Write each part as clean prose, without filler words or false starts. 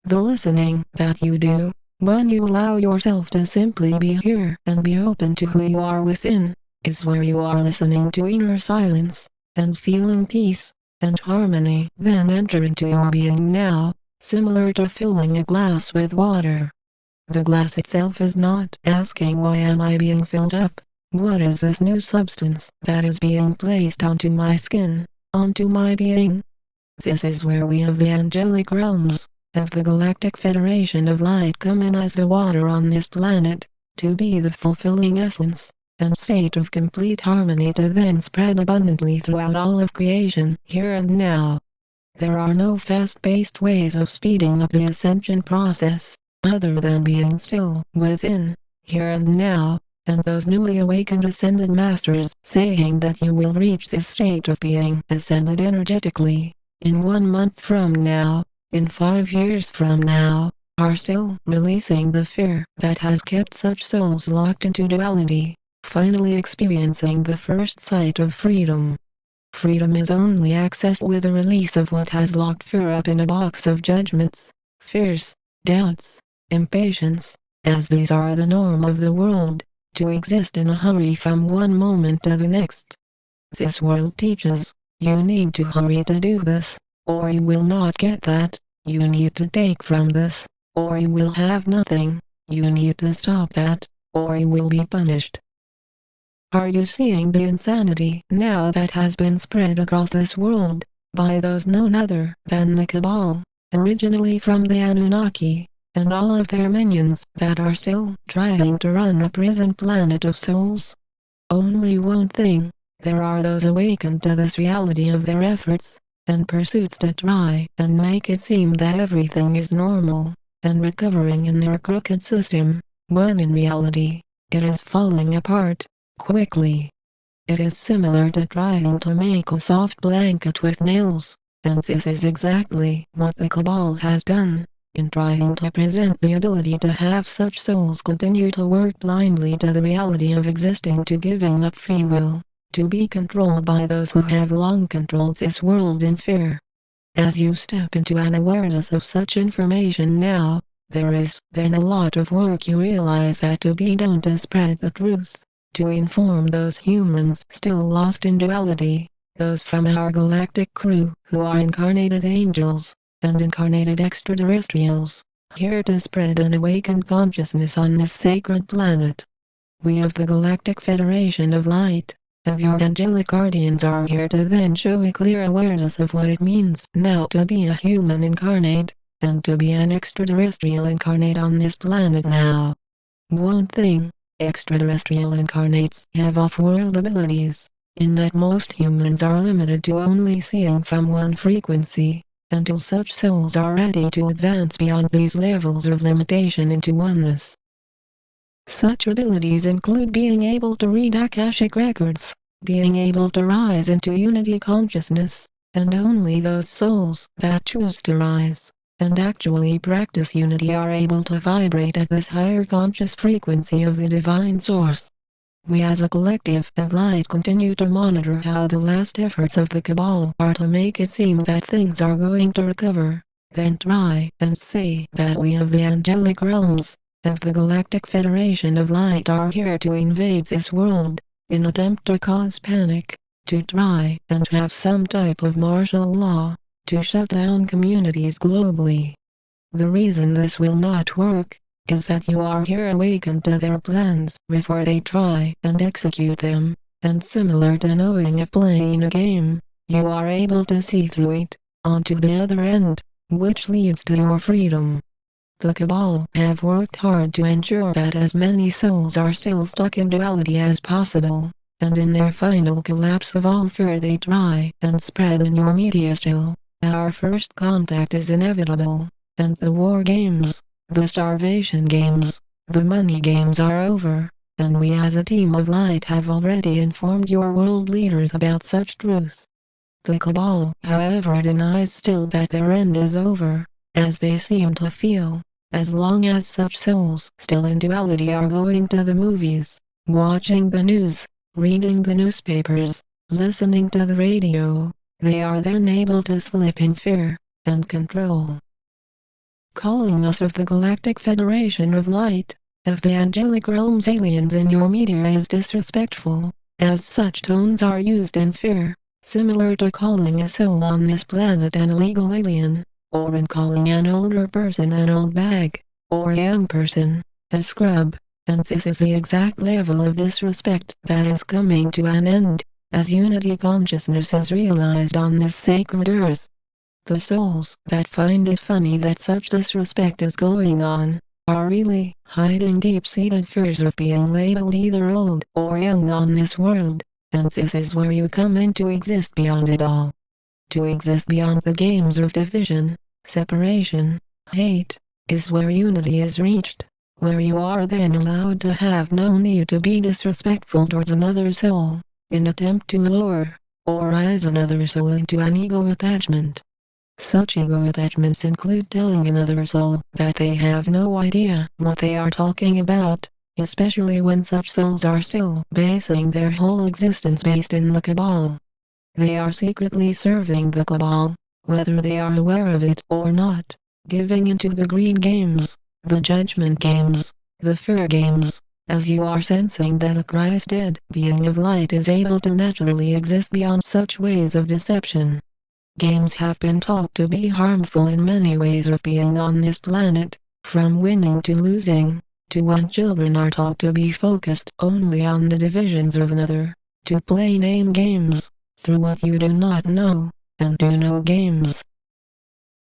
The listening that you do, when you allow yourself to simply be here and be open to who you are within, is where you are listening to inner silence, and feeling peace, and harmony. Then enter into your being now, similar to filling a glass with water. The glass itself is not asking why am I being filled up, what is this new substance that is being placed onto my skin, onto my being. This is where we of the angelic realms, of the Galactic Federation of Light come in as the water on this planet, to be the fulfilling essence, and state of complete harmony to then spread abundantly throughout all of creation here and now. There are no fast-paced ways of speeding up the ascension process, other than being still within, here and now, and those newly awakened ascended masters saying that you will reach this state of being ascended energetically, in 1 month from now, in 5 years from now, are still releasing the fear that has kept such souls locked into duality, finally experiencing the first sight of freedom. Freedom is only accessed with the release of what has locked fear up in a box of judgments, fears, doubts, impatience, as these are the norm of the world, to exist in a hurry from one moment to the next. This world teaches, you need to hurry to do this, or you will not get that, you need to take from this, or you will have nothing, you need to stop that, or you will be punished. Are you seeing the insanity now that has been spread across this world, by those none other than the Cabal, originally from the Anunnaki, and all of their minions that are still trying to run a prison planet of souls? Only one thing, there are those awakened to this reality of their efforts and pursuits to try and make it seem that everything is normal and recovering in their crooked system, when in reality, it is falling apart quickly. It is similar to trying to make a soft blanket with nails, and this is exactly what the Cabal has done, in trying to present the ability to have such souls continue to work blindly to the reality of existing, to giving up free will, to be controlled by those who have long controlled this world in fear. As you step into an awareness of such information now, there is then a lot of work you realize that to be done to spread the truth, to inform those humans still lost in duality, those from our galactic crew who are incarnated angels, and incarnated extraterrestrials, here to spread an awakened consciousness on this sacred planet. We of the Galactic Federation of Light, of your angelic guardians, are here to then show a clear awareness of what it means now to be a human incarnate, and to be an extraterrestrial incarnate on this planet now. One thing, extraterrestrial incarnates have off-world abilities, in that most humans are limited to only seeing from one frequency, until such souls are ready to advance beyond these levels of limitation into oneness. Such abilities include being able to read Akashic records, being able to rise into unity consciousness, and only those souls that choose to rise and actually practice unity are able to vibrate at this higher conscious frequency of the divine source. We as a collective of light continue to monitor how the last efforts of the Cabal are to make it seem that things are going to recover, then try and say that we of the angelic realms, of the Galactic Federation of Light, are here to invade this world, in attempt to cause panic, to try and have some type of martial law, to shut down communities globally. The reason this will not work, is that you are here awakened to their plans before they try and execute them, and similar to knowing a playing a game, you are able to see through it, onto the other end, which leads to your freedom. The Cabal have worked hard to ensure that as many souls are still stuck in duality as possible, and in their final collapse of all fear they try and spread in your media still. Our first contact is inevitable, and the war games, the starvation games, the money games are over, and we as a team of light have already informed your world leaders about such truth. The Cabal, however, denies still that their end is over, as they seem to feel, as long as such souls still in duality are going to the movies, watching the news, reading the newspapers, listening to the radio, they are then able to slip in fear and control. calling us of the Galactic Federation of Light, of the angelic realm's aliens in your media is disrespectful, as such tones are used in fear, similar to calling a soul on this planet an illegal alien, or in calling an older person an old bag, or a young person a scrub, and this is the exact level of disrespect that is coming to an end, as unity consciousness is realized on this sacred earth. The souls that find it funny that such disrespect is going on, are really hiding deep-seated fears of being labeled either old or young on this world, and this is where you come in to exist beyond it all. To exist beyond the games of division, separation, hate, is where unity is reached, where you are then allowed to have no need to be disrespectful towards another soul, in attempt to lure or rise another soul into an ego attachment. Such ego attachments include telling another soul that they have no idea what they are talking about, especially when such souls are still basing their whole existence based in the cabal. They are secretly serving the cabal, whether they are aware of it or not, giving into the greed games, the judgment games, the fear games, as you are sensing that a Christ-dead being of light is able to naturally exist beyond such ways of deception. Games have been taught to be harmful in many ways of being on this planet, from winning to losing, to when children are taught to be focused only on the divisions of another, to play name games, through what you do not know, and do know games.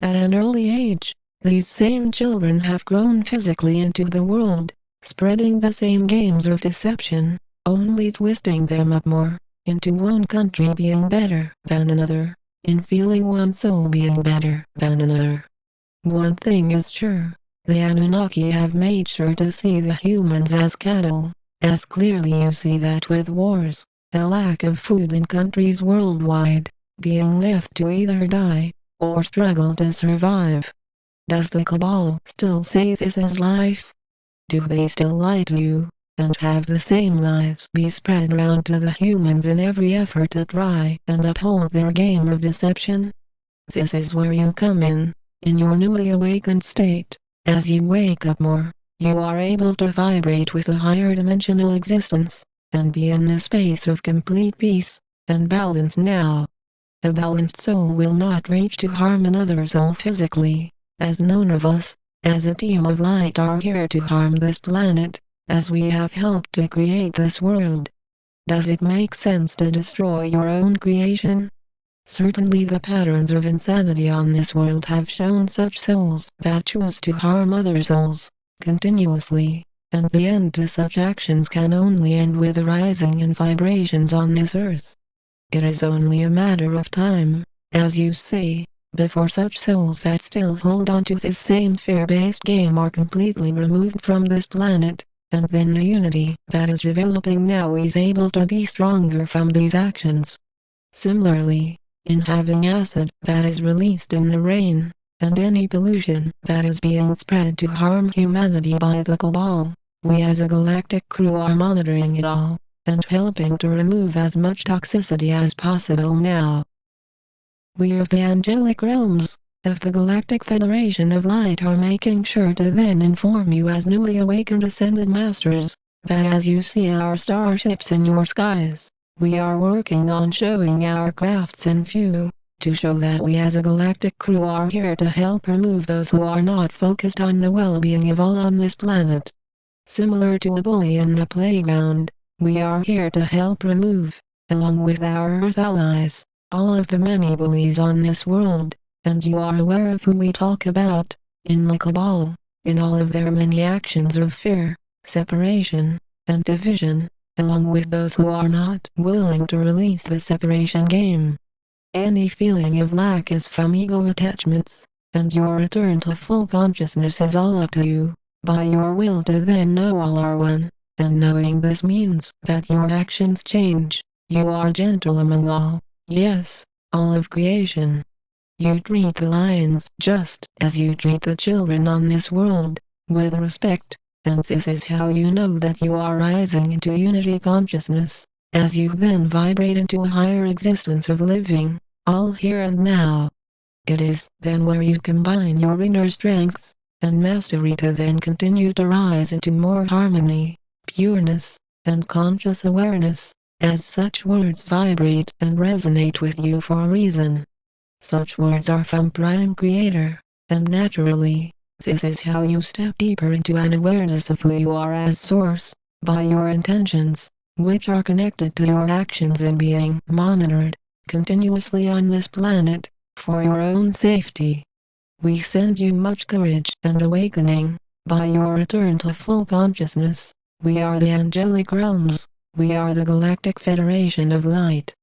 At an early age, these same children have grown physically into the world, spreading the same games of deception, only twisting them up more, into one country being better than another, in feeling one soul being better than another. One thing is sure, the Anunnaki have made sure to see the humans as cattle, as clearly you see that with wars, a lack of food in countries worldwide, being left to either die, or struggle to survive. Does the cabal still say this as life? Do they still lie to you, and have the same lies be spread around to the humans in every effort to try and uphold their game of deception? This is where you come in your newly awakened state. As you wake up more, you are able to vibrate with a higher dimensional existence, and be in a space of complete peace and balance now. A balanced soul will not reach to harm another soul physically, as none of us, as a team of light, are here to harm this planet, as we have helped to create this world. Does it make sense to destroy your own creation? Certainly the patterns of insanity on this world have shown such souls that choose to harm other souls, continuously, and the end to such actions can only end with a rising in vibrations on this earth. It is only a matter of time, as you say, before such souls that still hold on to this same fear-based game are completely removed from this planet, and then the unity that is developing now is able to be stronger from these actions. Similarly, in having acid that is released in the rain, and any pollution that is being spread to harm humanity by the cabal, we as a galactic crew are monitoring it all, and helping to remove as much toxicity as possible now. We of the angelic realms, of the Galactic Federation of Light, are making sure to then inform you as newly awakened ascended masters, that as you see our starships in your skies, we are working on showing our crafts in view, to show that we as a galactic crew are here to help remove those who are not focused on the well-being of all on this planet. Similar to a bully in a playground, we are here to help remove, along with our Earth allies, all of the many bullies on this world, and you are aware of who we talk about, in the cabal, in all of their many actions of fear, separation, and division, along with those who are not willing to release the separation game. Any feeling of lack is from ego attachments, and your return to full consciousness is all up to you, by your will to then know all are one, and knowing this means that your actions change, you are gentle among all, yes, all of creation. You treat the lions just as you treat the children on this world, with respect, and this is how you know that you are rising into unity consciousness, as you then vibrate into a higher existence of living, all here and now. It is then where you combine your inner strength, and mastery to then continue to rise into more harmony, pureness, and conscious awareness, as such words vibrate and resonate with you for a reason. Such words are from Prime Creator, and naturally, this is how you step deeper into an awareness of who you are as Source, by your intentions, which are connected to your actions and being monitored continuously on this planet, for your own safety. We send you much courage and awakening, by your return to full consciousness. We are the angelic realms, we are the Galactic Federation of Light.